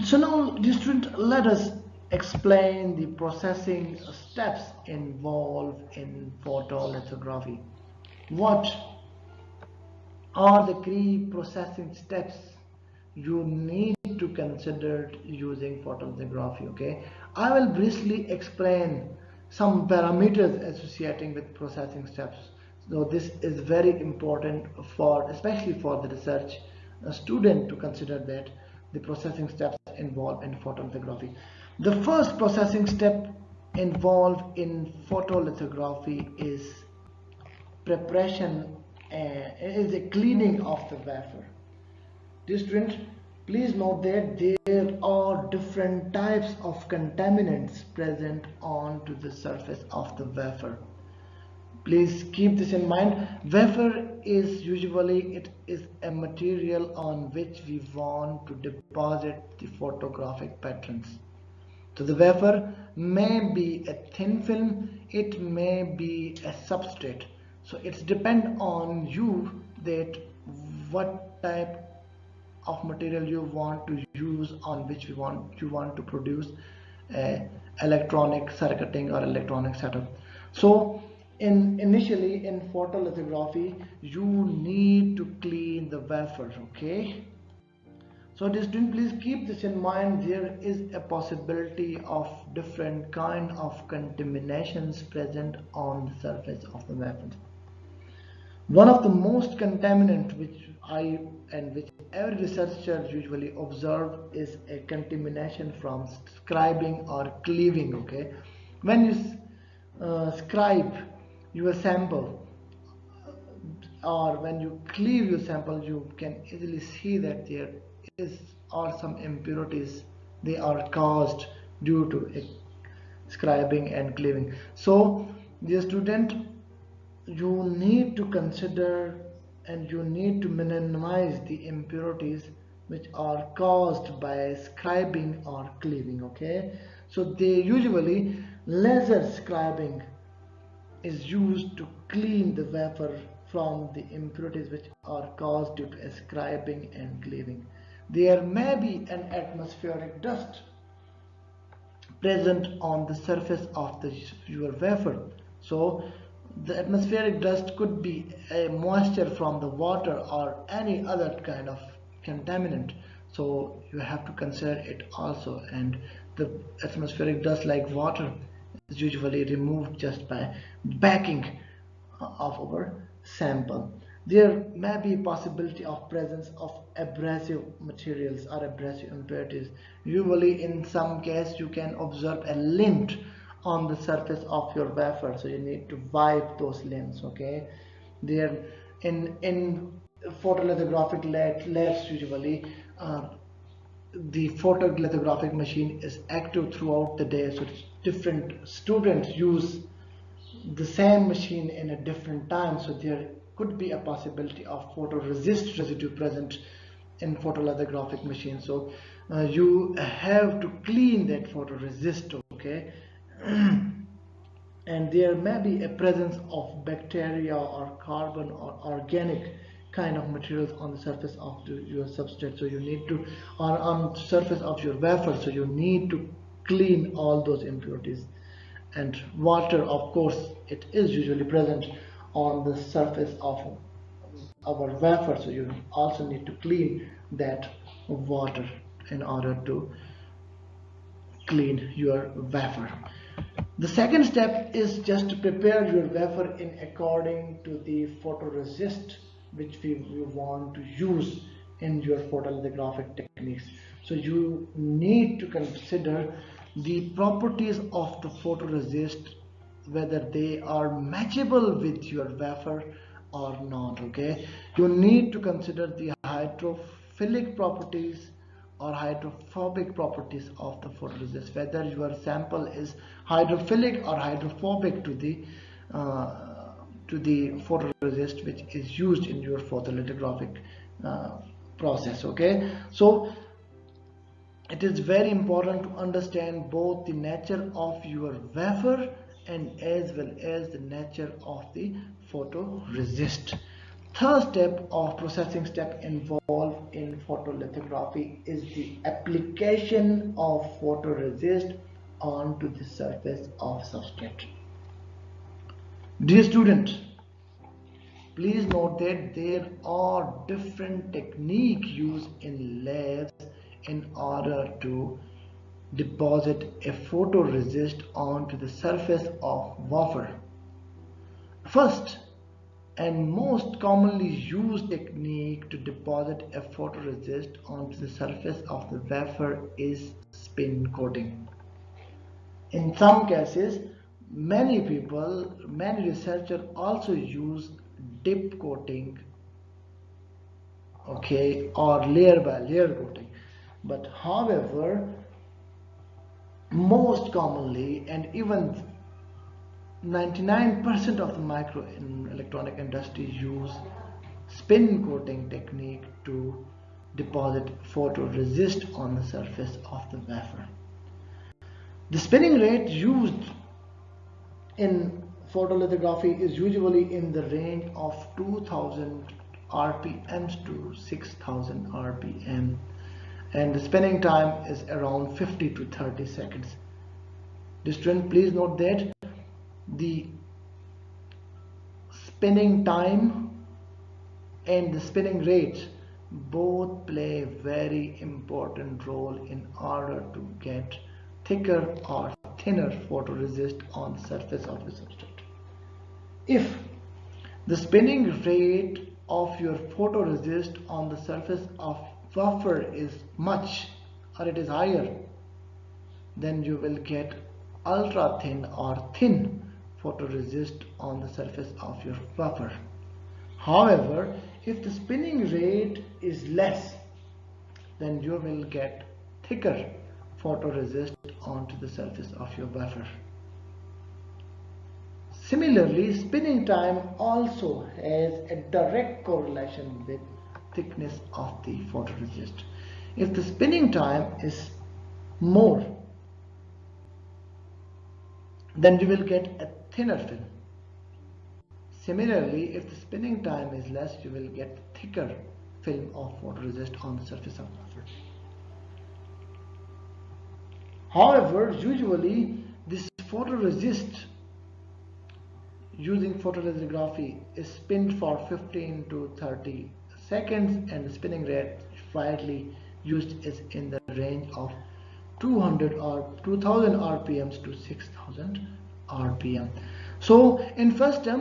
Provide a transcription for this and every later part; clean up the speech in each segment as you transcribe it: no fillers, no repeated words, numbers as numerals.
So now, dear student, let us explain the processing steps involved in photolithography. What are the key processing steps you need to consider using photolithography? Okay, I will briefly explain some parameters associating with processing steps. So this is very important for, especially for the research student, to consider that the processing steps involved in photolithography. The first processing step involved in photolithography is preparation, is a cleaning of the wafer. Dear student, please note that there are different types of contaminants present onto the surface of the wafer. Please keep this in mind. Wafer is usually, it is a material on which we want to deposit the photographic patterns. So the wafer may be a thin film, it may be a substrate. So it's depend on you that what type of material you want to use, on which you want to produce electronic circuiting or electronic setup. So initially in photolithography you need to clean the wafer. Okay, so student, please keep this in mind. There is a possibility of different kind of contaminations present on the surface of the wafer. One of the most contaminant which which every researcher usually observe is a contamination from scribing or cleaving. Okay, when you scribe your sample or when you cleave your sample, you can easily see that there are some impurities. They are caused due to scribing and cleaving. So, dear student, you need to consider and you need to minimize the impurities which are caused by scribing or cleaving. Okay, so they usually laser scribing is used to clean the wafer from the impurities which are caused due to scribing and cleaving. There may be an atmospheric dust present on the surface of your wafer. So the atmospheric dust could be a moisture from the water or any other kind of contaminant. So you have to consider it also. And the atmospheric dust, like water, is usually removed just by backing of our sample. There may be a possibility of presence of abrasive materials or abrasive impurities. Usually in some case you can observe a lint on the surface of your wafer, so you need to wipe those lints. Okay, there in photolithographic labs usually the photolithographic machine is active throughout the day, so different students use the same machine in a different time, so there could be a possibility of photoresist residue present in photolithographic machine. So you have to clean that photoresist. Okay, and there may be a presence of bacteria or carbon or organic kind of materials on the surface of your substrate, so you need to, on the surface of your wafer, so you need to clean all those impurities. And water, of course, it is usually present on the surface of our wafer, so you also need to clean that water in order to clean your wafer. The second step is just to prepare your wafer in according to the photoresist which we want to use in your photolithographic techniques. So you need to consider the properties of the photoresist, whether they are matchable with your wafer or not. Okay, you need to consider the hydrophilic properties or hydrophobic properties of the photoresist, whether your sample is hydrophilic or hydrophobic to the photoresist which is used in your photolithographic process. Okay, so it is very important to understand both the nature of your wafer and as well as the nature of the photoresist. Third step of processing step involved in photolithography is the application of photoresist onto the surface of substrate. Dear student, please note that there are different techniques used in labs in order to deposit a photoresist onto the surface of wafer. First and most commonly used technique to deposit a photoresist onto the surface of the wafer is spin coating. In some cases, many researchers also use dip coating, okay, or layer by layer coating. But however, most commonly, and even 99% of the microelectronic industry use spin coating technique to deposit photoresist on the surface of the wafer. The spinning rate used in photolithography is usually in the range of 2000 RPMs to 6000 RPM, and the spinning time is around 50 to 30 seconds. Student, please note that the spinning time and the spinning rate both play a very important role in order to get thicker or thinner photoresist on the surface of the substrate. If the spinning rate of your photoresist on the surface of wafer is much, or it is higher, then you will get ultra thin or thin photoresist on the surface of your wafer. However, if the spinning rate is less, then you will get thicker photoresist onto the surface of your wafer. Similarly, spinning time also has a direct correlation with thickness of the photoresist. If the spinning time is more, then you will get a thinner film. Similarly, if the spinning time is less, you will get thicker film of photoresist on the surface of the wafer. However, usually this photoresist using photolithography is spinned for 15 to 30 seconds, and the spinning rate widely used is in the range of 200 or 2000 RPMs to 6000 RPM. So in first step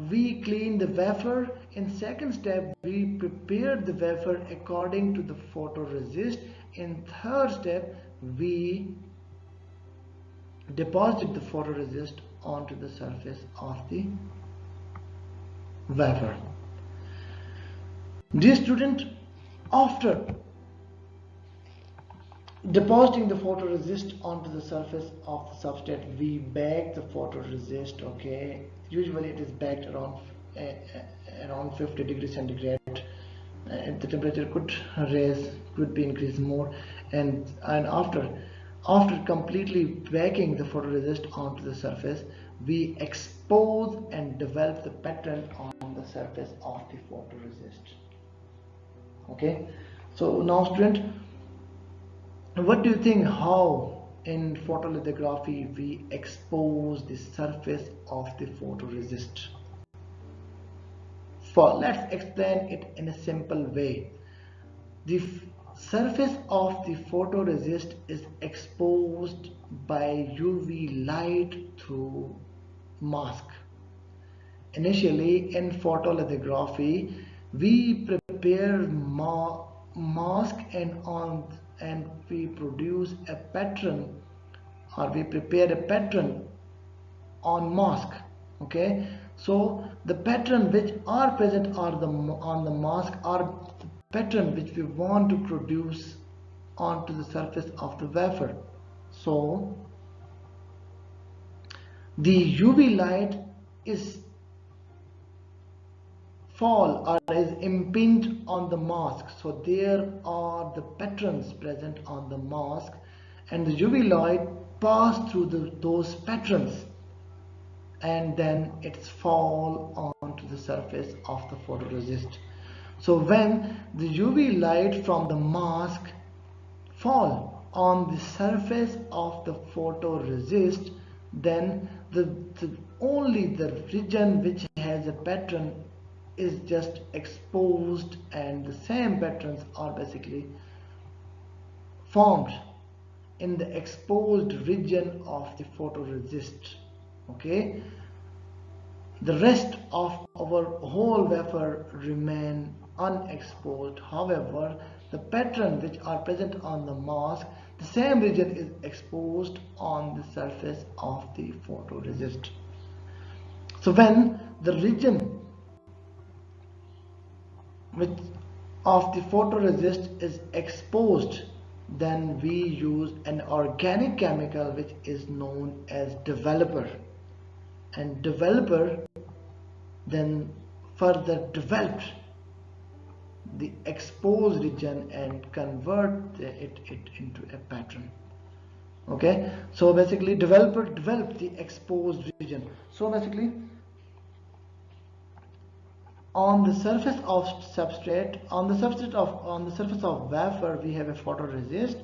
we clean the wafer, in second step we prepare the wafer according to the photoresist, in third step we deposit the photoresist onto the surface of the wafer. Dear student, after depositing the photoresist onto the surface of the substrate, we bake the photoresist, okay. Usually it is baked around 50 degrees centigrade. The temperature could be increased more, and after completely baking the photoresist onto the surface, we expose and develop the pattern on the surface of the photoresist. Okay, so now student, what do you think how in photolithography we expose the surface of the photoresist? Let's explain it in a simple way. The surface of the photoresist is exposed by UV light through mask. Initially in photolithography, we prepare mask and we produce a pattern, or we prepare a pattern on mask. Okay, so the pattern which are present on the mask are the pattern which we want to produce onto the surface of the wafer. So the UV light is fall or is impinged on the mask, so there are the patterns present on the mask, and the UV light pass through those patterns and then it's fall onto the surface of the photoresist. So when the UV light from the mask fall on the surface of the photoresist, then only the region which has a pattern is just exposed, and the same patterns are basically formed in the exposed region of the photoresist. Okay, the rest of our whole wafer remain unexposed. However, the pattern which are present on the mask, the same region is exposed on the surface of the photoresist. So when the region which of the photoresist is exposed, then we use an organic chemical which is known as developer, and developer then further developed the exposed region and convert it into a pattern. Okay, so basically developer developed the exposed region. So basically on the surface of substrate, on the surface of wafer, we have a photoresist,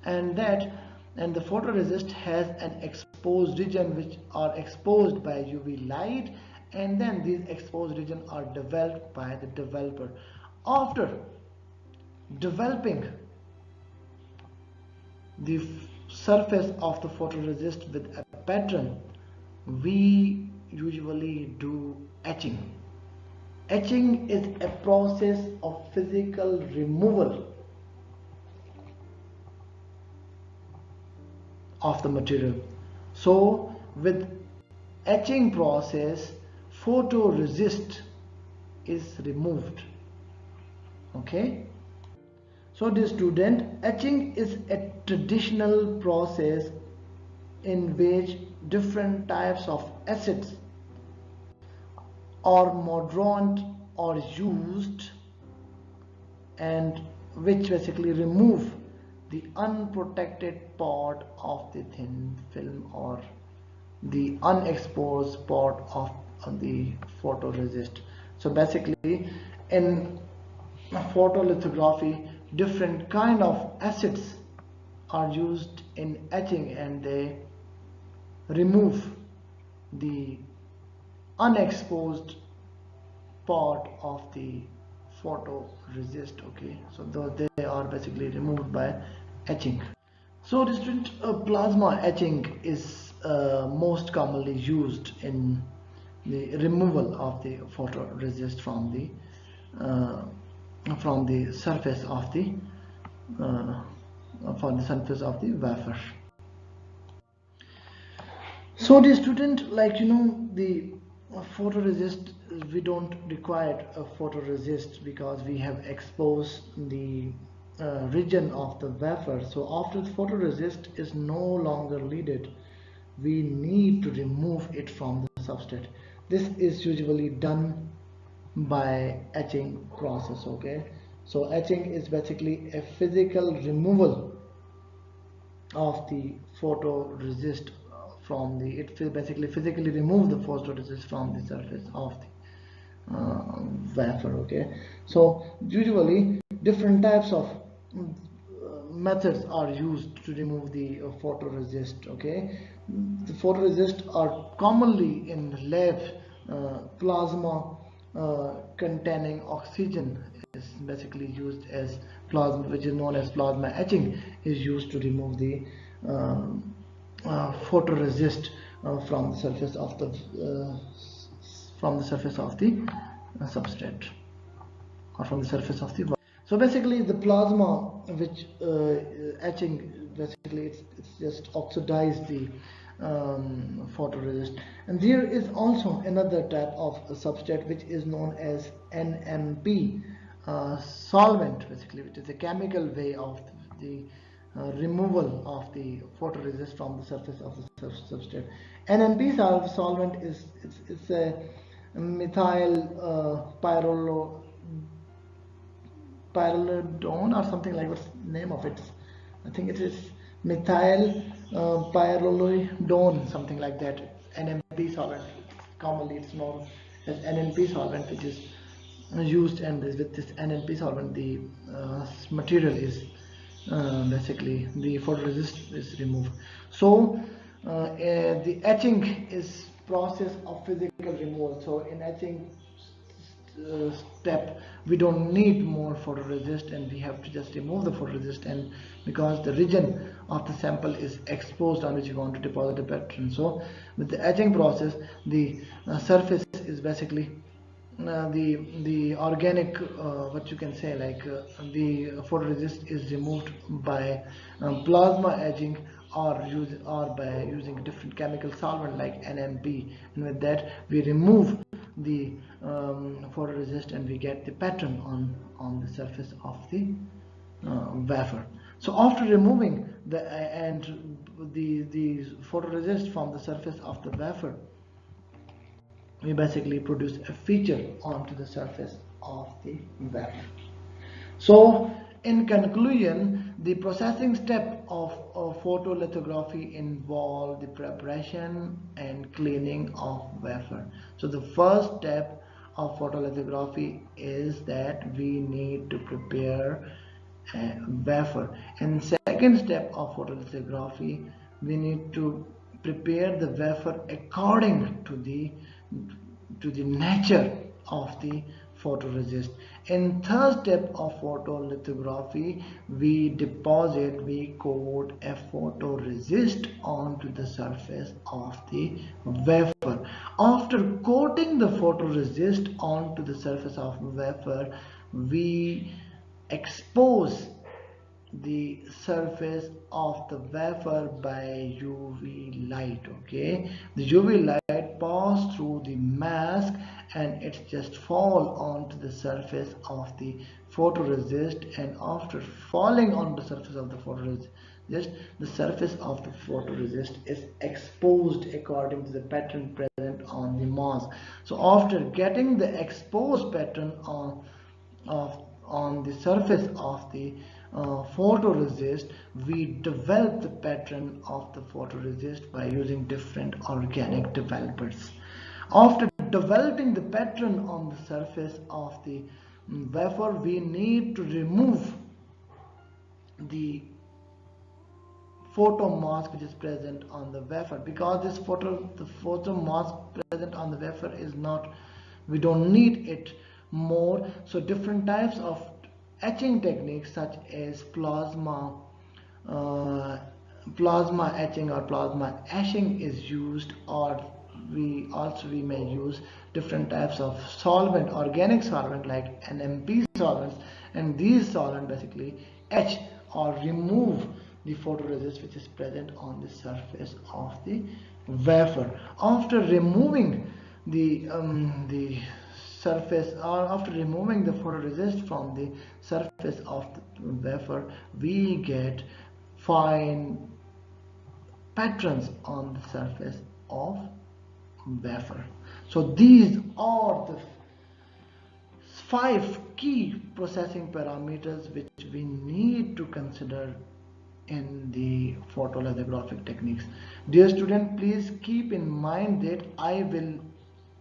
and the photoresist has an exposed region which are exposed by UV light, and then these exposed regions are developed by the developer. After developing the surface of the photoresist with a pattern, we usually do etching. Etching is a process of physical removal of the material. So with etching process, photoresist is removed. Okay, so dear student, etching is a traditional process in which different types of acids or mordant are used, and which basically remove the unprotected part of the thin film or the unexposed part of the photoresist. So basically in photolithography, different kind of acids are used in etching, and they remove the unexposed part of the photoresist. Okay, so they are basically removed by etching. So distant plasma etching is most commonly used in the removal of the photoresist from the surface of the wafer. So the student, like the photoresist, we don't require a photoresist because we have exposed the region of the wafer. So after the photoresist is no longer needed, we need to remove it from the substrate. This is usually done by etching process. Okay, so etching is basically a physical removal of the photoresist from the, it basically physically remove the photoresist from the surface of the wafer. Okay, so usually different types of methods are used to remove the photoresist. Okay, the photoresist are commonly in lab. Plasma containing oxygen is basically used as plasma, which is known as plasma etching, is used to remove the photoresist from the surface of the substrate, or from the surface of the. So basically the plasma which etching, basically it's just oxidize the photoresist. And there is also another type of substrate which is known as NMP solvent, basically, which is a chemical way of the removal of the photoresist from the surface of the substrate. NMP solvent is it's a methyl pyrrolidone or something like, what's the name of it? I think it is methyl pyrrolidone, something like that. NMP solvent. Commonly it's known as NMP solvent, which is used, and with this NMP solvent the material is basically the photoresist is removed. So the etching is process of physical removal. So in etching step we don't need more photoresist, and we have to just remove the photoresist, and because the region of the sample is exposed on which you want to deposit a pattern. So with the etching process the surface is basically the organic what you can say, like the photoresist is removed by plasma etching, or by using different chemical solvent like NMP, and with that we remove the photoresist and we get the pattern on the surface of the wafer. So after removing the photoresist from the surface of the wafer, we basically produce a feature onto the surface of the wafer. So in conclusion, the processing step of photolithography involve the preparation and cleaning of wafer. So the first step of photolithography is that we need to prepare a wafer. And second step of photolithography, we need to prepare the wafer according to the nature of the photoresist. In third step of photolithography, we coat a photoresist onto the surface of the wafer. After coating the photoresist onto the surface of the wafer, we expose the surface of the wafer by UV light. Okay, the UV light pass through the mask and it just fall onto the surface of the photoresist, and after falling on the surface of the photoresist, the surface of the photoresist is exposed according to the pattern present on the mask. So after getting the exposed pattern on the surface of the photoresist, we develop the pattern of the photoresist by using different organic developers. After developing the pattern on the surface of the wafer, we need to remove the photomask which is present on the wafer, because the photomask present on the wafer is not, we don't need it more. So different types of etching techniques such as plasma etching or plasma etching is used, or we may use different types of solvent, organic solvent like NMP solvents, and these solvents basically etch or remove the photoresist which is present on the surface of the wafer. After removing the surface, or after removing the photoresist from the surface of the wafer, we get fine patterns on the surface of wafer. So these are the 5 key processing parameters which we need to consider in the photolithographic techniques. Dear student, please keep in mind that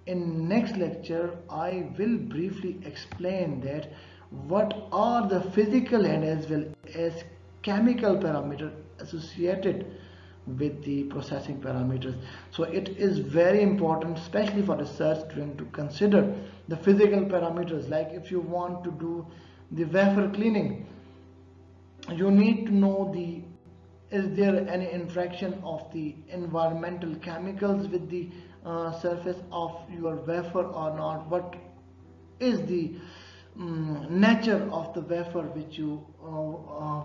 in next lecture I will briefly explain that what are the physical and as well as chemical parameters associated with the processing parameters. So it is very important, especially for research student, to consider the physical parameters. Like if you want to do the wafer cleaning, you need to know is there any interaction of the environmental chemicals with the surface of your wafer or not. What is the nature of the wafer which you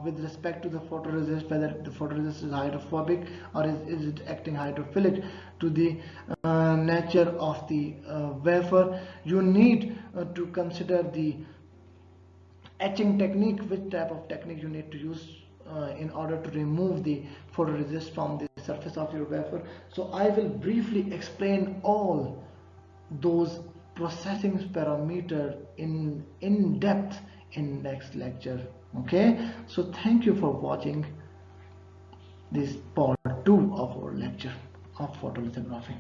with respect to the photoresist, whether the photoresist is hydrophobic or is it acting hydrophilic to the nature of the wafer. You need to consider the etching technique, which type of technique you need to use in order to remove the photoresist from the surface of your wafer. So I will briefly explain all those processing parameter in depth in next lecture. Okay, so thank you for watching this part 2 of our lecture of photolithography.